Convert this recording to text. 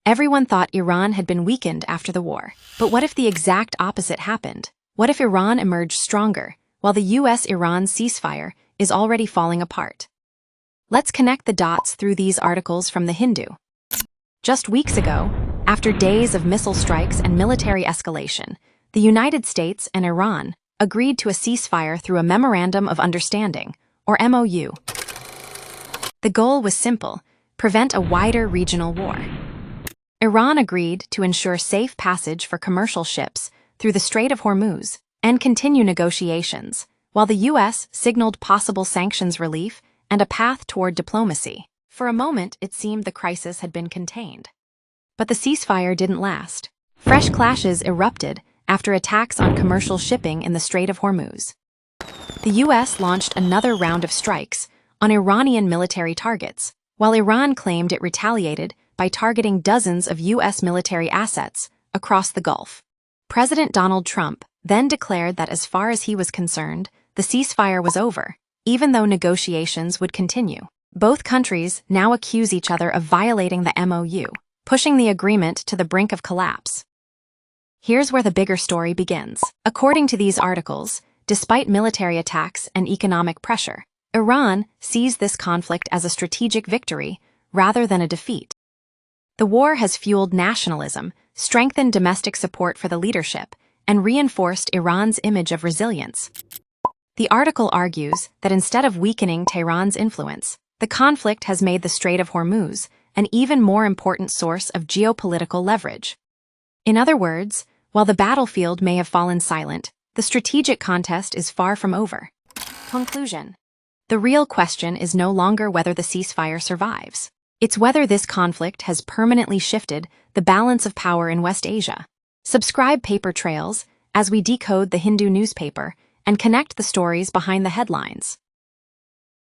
Everyone thought Iran had been weakened after the war. But what if the exact opposite happened? What if Iran emerged stronger, while the US-Iran ceasefire is already falling apart? Let's connect the dots through these articles from The Hindu. Just weeks ago, after days of missile strikes and military escalation, the United States and Iran agreed to a ceasefire through a Memorandum of Understanding, or MOU. The goal was simple: prevent a wider regional war. Iran agreed to ensure safe passage for commercial ships through the Strait of Hormuz and continue negotiations, while the U.S. signaled possible sanctions relief and a path toward diplomacy. For a moment, it seemed the crisis had been contained. But the ceasefire didn't last. Fresh clashes erupted after attacks on commercial shipping in the Strait of Hormuz. The U.S. launched another round of strikes on Iranian military targets, while Iran claimed it retaliated by targeting dozens of U.S. military assets across the Gulf. President Donald Trump then declared that as far as he was concerned, the ceasefire was over, even though negotiations would continue. Both countries now accuse each other of violating the MOU, pushing the agreement to the brink of collapse. Here's where the bigger story begins. According to these articles, despite military attacks and economic pressure, Iran sees this conflict as a strategic victory rather than a defeat. The war has fueled nationalism, strengthened domestic support for the leadership, and reinforced Iran's image of resilience. The article argues that instead of weakening Tehran's influence, the conflict has made the Strait of Hormuz an even more important source of geopolitical leverage. In other words, while the battlefield may have fallen silent, the strategic contest is far from over. Conclusion: the real question is no longer whether the ceasefire survives. It's whether this conflict has permanently shifted the balance of power in West Asia. Subscribe Paper Trails as we decode the Hindu newspaper and connect the stories behind the headlines.